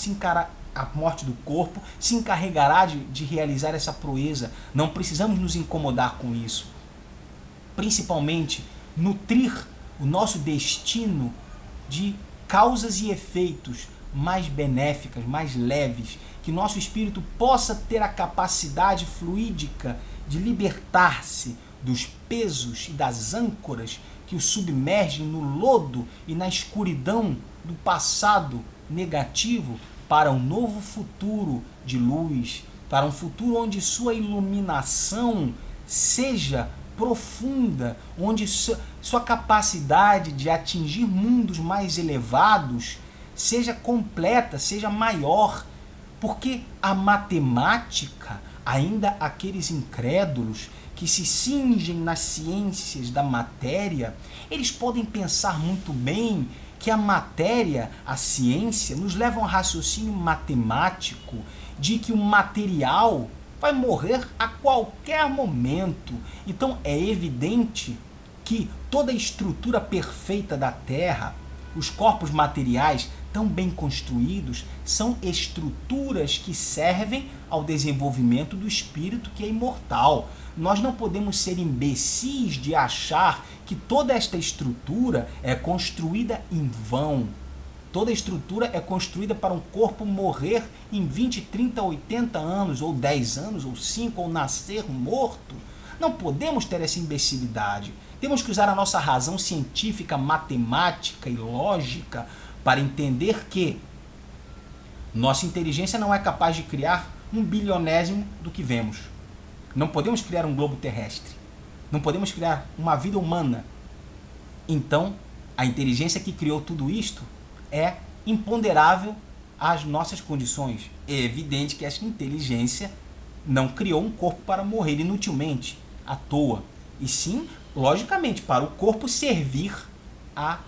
S1: a morte do corpo se encarregará de realizar essa proeza. Não precisamos nos incomodar com isso. Principalmente, nutrir o nosso destino de causas e efeitos mais benéficas, mais leves, que nosso espírito possa ter a capacidade fluídica de libertar-se dos pesos e das âncoras que o submergem no lodo e na escuridão do passado negativo, para um novo futuro de luz, para um futuro onde sua iluminação seja profunda, onde sua capacidade de atingir mundos mais elevados seja completa, seja maior, porque a matemática, ainda aqueles incrédulos que se cingem nas ciências da matéria, eles podem pensar muito bem que a matéria, a ciência, nos leva a um raciocínio matemático de que o material vai morrer a qualquer momento. Então é evidente que toda a estrutura perfeita da Terra, os corpos materiais tão bem construídos, são estruturas que servem ao desenvolvimento do espírito, que é imortal. Nós não podemos ser imbecis de achar que toda esta estrutura é construída em vão. Toda estrutura é construída para um corpo morrer em 20, 30, 80 anos, ou 10 anos, ou 5, ou nascer morto. Não podemos ter essa imbecilidade. Temos que usar a nossa razão científica, matemática e lógica para entender que nossa inteligência não é capaz de criar 1/1000º do que vemos. Não podemos criar um globo terrestre. Não podemos criar uma vida humana. Então, a inteligência que criou tudo isto é imponderável às nossas condições. É evidente que essa inteligência não criou um corpo para morrer inutilmente, à toa. E sim, logicamente, para o corpo servir a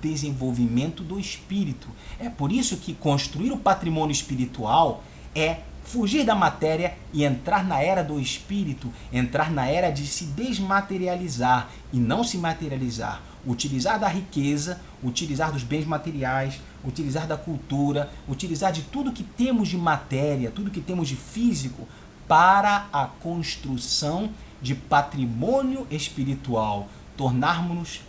S1: desenvolvimento do espírito. É por isso que construir o patrimônio espiritual é fugir da matéria e entrar na era do espírito, entrar na era de se desmaterializar e não se materializar. Utilizar da riqueza, utilizar dos bens materiais, utilizar da cultura, utilizar de tudo que temos de matéria, tudo que temos de físico, para a construção de patrimônio espiritual. Tornarmos-nos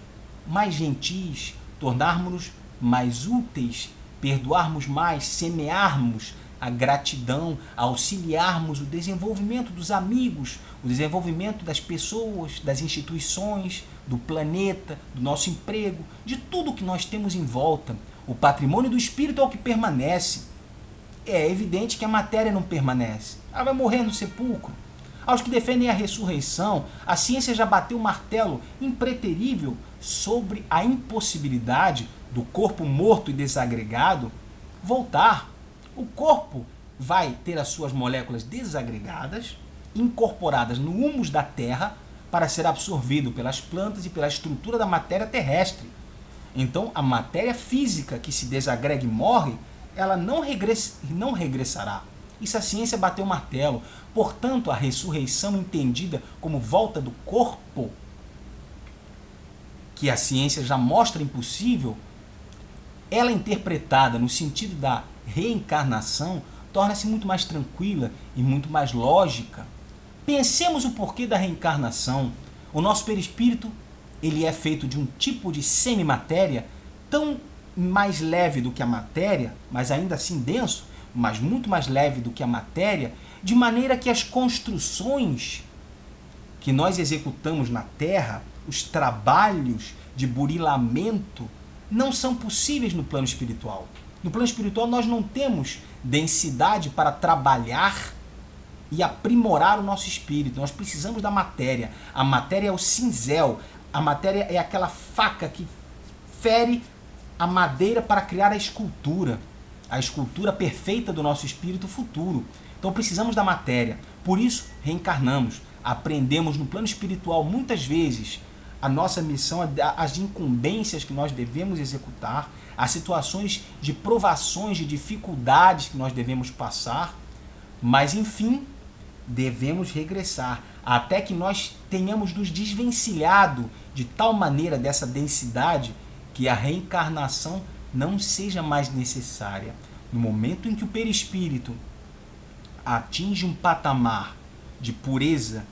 S1: mais gentis, tornarmos-nos mais úteis, perdoarmos mais, semearmos a gratidão, auxiliarmos o desenvolvimento dos amigos, o desenvolvimento das pessoas, das instituições, do planeta, do nosso emprego, de tudo que nós temos em volta. O patrimônio do espírito é o que permanece. É evidente que a matéria não permanece. Ela vai morrer no sepulcro. Aos que defendem a ressurreição, a ciência já bateu o martelo impreterível sobre a impossibilidade do corpo morto e desagregado voltar. O corpo vai ter as suas moléculas desagregadas, incorporadas no humus da terra, para ser absorvido pelas plantas e pela estrutura da matéria terrestre. Então, a matéria física que se desagrega e morre, ela não regressará. Isso a ciência bateu o martelo. Portanto, a ressurreição entendida como volta do corpo, que a ciência já mostra impossível, ela é interpretada no sentido da reencarnação torna-se muito mais tranquila e muito mais lógica. Pensemos o porquê da reencarnação. O nosso perispírito, ele é feito de um tipo de semimatéria tão mais leve do que a matéria, mas ainda assim denso, mas muito mais leve do que a matéria, de maneira que as construções que nós executamos na Terra, os trabalhos de burilamento, não são possíveis no plano espiritual. No plano espiritual nós não temos densidade para trabalhar e aprimorar o nosso espírito. Nós precisamos da matéria. A matéria é o cinzel. A matéria é aquela faca que fere a madeira para criar a escultura perfeita do nosso espírito futuro. Então precisamos da matéria. Por isso reencarnamos. Aprendemos no plano espiritual muitas vezes a nossa missão, as incumbências que nós devemos executar, as situações de provações, de dificuldades que nós devemos passar, mas enfim, devemos regressar até que nós tenhamos nos desvencilhado de tal maneira dessa densidade que a reencarnação não seja mais necessária. No momento em que o perispírito atinge um patamar de pureza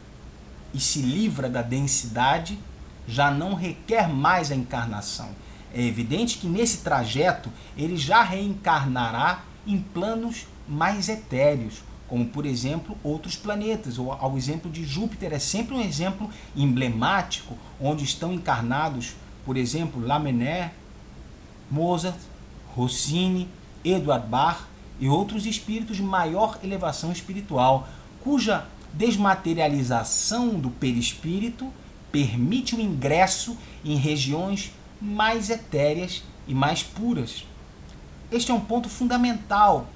S1: e se livra da densidade, já não requer mais a encarnação. É evidente que nesse trajeto ele já reencarnará em planos mais etéreos, como por exemplo outros planetas, ou ao exemplo de Júpiter é sempre um exemplo emblemático, onde estão encarnados, por exemplo, Lamennais, Mozart, Rossini, Eduard Bach e outros espíritos de maior elevação espiritual, cuja desmaterialização do perispírito permite o ingresso em regiões mais etéreas e mais puras. Este é um ponto fundamental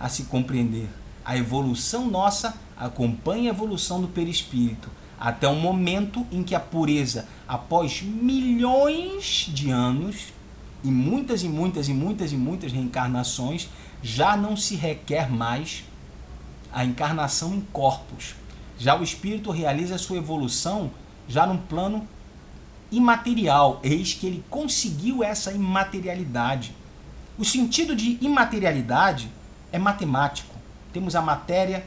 S1: a se compreender. A evolução nossa acompanha a evolução do perispírito, até o momento em que a pureza, após milhões de anos, e muitas reencarnações, já não se requer mais a encarnação em corpos. Já o espírito realiza a sua evolução já num plano imaterial. Eis que ele conseguiu essa imaterialidade. O sentido de imaterialidade é matemático. Temos a matéria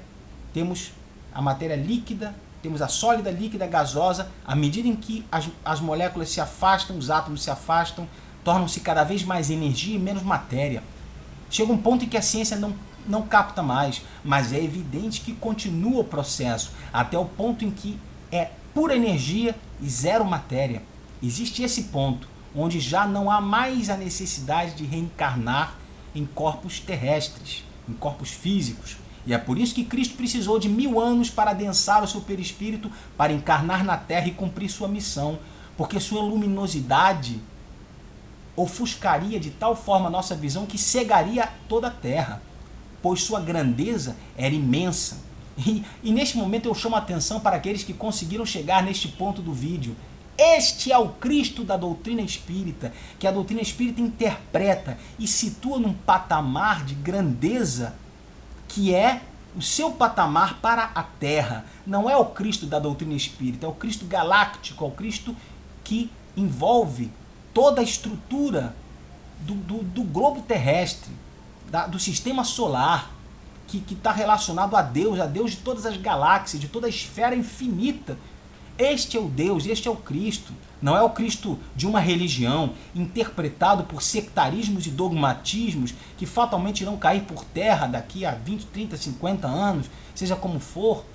S1: líquida, temos a sólida, líquida, gasosa. À medida em que as moléculas se afastam, os átomos se afastam, tornam-se cada vez mais energia e menos matéria. Chega um ponto em que a ciência não capta mais, mas é evidente que continua o processo, até o ponto em que é pura energia e zero matéria. Existe esse ponto, onde já não há mais a necessidade de reencarnar em corpos terrestres, em corpos físicos. E é por isso que Cristo precisou de 1000 anos para adensar o seu perispírito, para encarnar na Terra e cumprir sua missão, porque sua luminosidade ofuscaria de tal forma a nossa visão que cegaria toda a Terra, pois sua grandeza era imensa. E neste momento eu chamo a atenção para aqueles que conseguiram chegar neste ponto do vídeo. Este é o Cristo da doutrina espírita, que a doutrina espírita interpreta e situa num patamar de grandeza que é o seu patamar para a Terra. Não é o Cristo da doutrina espírita, é o Cristo galáctico, é o Cristo que envolve toda a estrutura do globo terrestre, do sistema solar, que está relacionado a Deus de todas as galáxias, de toda a esfera infinita. Este é o Deus, este é o Cristo. Não é o Cristo de uma religião interpretado por sectarismos e dogmatismos que fatalmente irão cair por terra daqui a 20, 30, 50 anos, seja como for.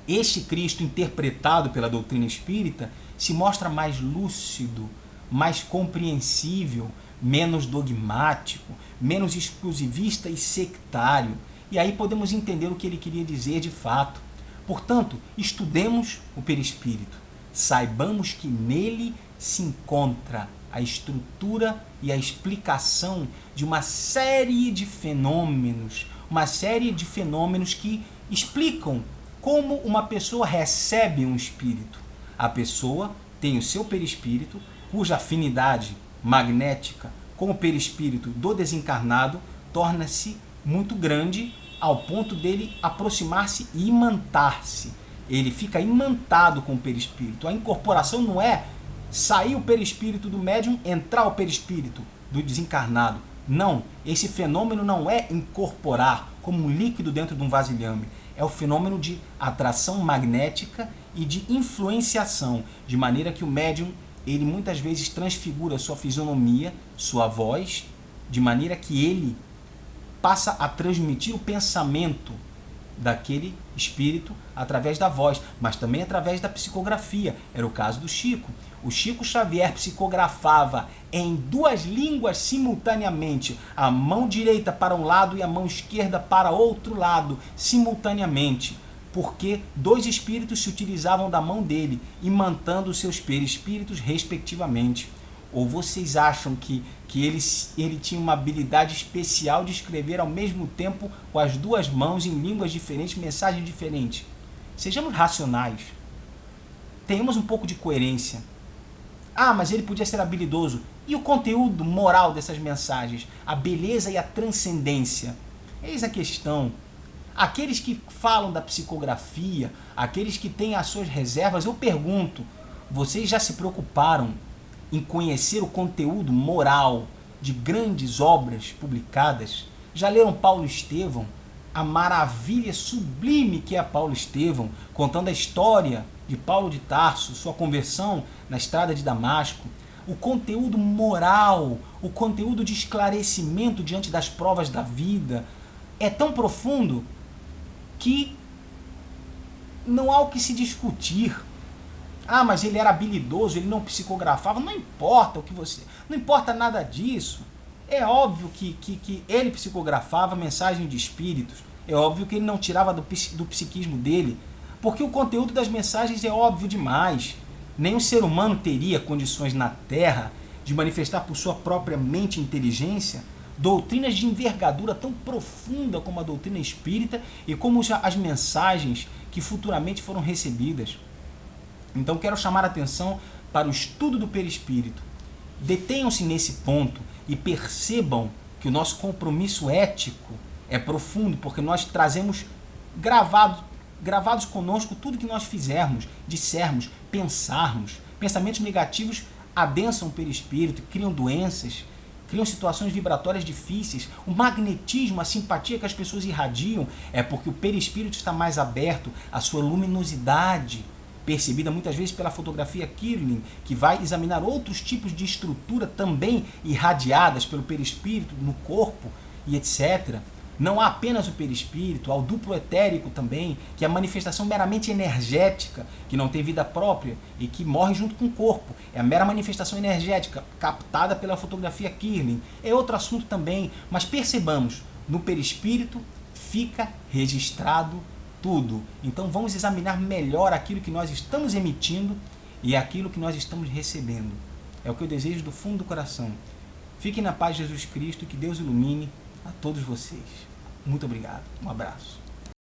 S1: Este Cristo interpretado pela doutrina espírita se mostra mais lúcido, mais compreensível, menos dogmático, menos exclusivista e sectário. E aí podemos entender o que ele queria dizer de fato. Portanto, estudemos o perispírito. Saibamos que nele se encontra a estrutura e a explicação de uma série de fenômenos, que explicam como uma pessoa recebe um espírito. A pessoa tem o seu perispírito, cuja afinidade magnética com o perispírito do desencarnado torna-se muito grande, ao ponto dele aproximar-se e imantar-se. Ele fica imantado com o perispírito. A incorporação não é sair o perispírito do médium, entrar o perispírito do desencarnado. Não, esse fenômeno não é incorporar como um líquido dentro de um vasilhame. É o fenômeno de atração magnética e de influenciação, de maneira que o médium, ele muitas vezes transfigura sua fisionomia, sua voz, de maneira que ele passa a transmitir o pensamento daquele espírito através da voz, mas também através da psicografia. Era o caso do Chico. O Chico Xavier psicografava em 2 línguas simultaneamente, a mão direita para um lado e a mão esquerda para outro lado, simultaneamente, porque 2 espíritos se utilizavam da mão dele, imantando seus perispíritos respectivamente. Ou vocês acham que ele tinha uma habilidade especial de escrever ao mesmo tempo com as 2 mãos em línguas diferentes, mensagens diferentes? Sejamos racionais. Tenhamos um pouco de coerência. Ah, mas ele podia ser habilidoso. E o conteúdo moral dessas mensagens? A beleza e a transcendência? Eis a questão. Aqueles que falam da psicografia, aqueles que têm as suas reservas, eu pergunto, vocês já se preocuparam em conhecer o conteúdo moral de grandes obras publicadas? Já leram Paulo Estevão? A maravilha sublime que é Paulo Estevão, contando a história de Paulo de Tarso, sua conversão na estrada de Damasco. O conteúdo moral, o conteúdo de esclarecimento diante das provas da vida é tão profundo que não há o que se discutir. Ah, mas ele era habilidoso, ele não psicografava. Não importa o que você... Não importa nada disso. É óbvio que ele psicografava mensagem de espíritos. É óbvio que ele não tirava do psiquismo dele. Porque o conteúdo das mensagens é óbvio demais. Nenhum ser humano teria condições na Terra de manifestar por sua própria mente e inteligência doutrinas de envergadura tão profunda como a doutrina espírita e como as mensagens que futuramente foram recebidas. Então quero chamar a atenção para o estudo do perispírito. Detenham-se nesse ponto e percebam que o nosso compromisso ético é profundo, porque nós trazemos gravados conosco tudo que nós fizermos, dissermos, pensarmos. Pensamentos negativos adensam o perispírito, criam doenças, criam situações vibratórias difíceis. O magnetismo, a simpatia que as pessoas irradiam é porque o perispírito está mais aberto, a sua luminosidade, percebida muitas vezes pela fotografia Kirlian, que vai examinar outros tipos de estrutura também irradiadas pelo perispírito no corpo e etc. Não há apenas o perispírito, há o duplo etérico também, que é a manifestação meramente energética, que não tem vida própria e que morre junto com o corpo. É a mera manifestação energética captada pela fotografia Kirlian. É outro assunto também, mas percebamos, no perispírito fica registrado tudo. Então vamos examinar melhor aquilo que nós estamos emitindo e aquilo que nós estamos recebendo. É o que eu desejo do fundo do coração. Fiquem na paz de Jesus Cristo e que Deus ilumine a todos vocês. Muito obrigado. Um abraço.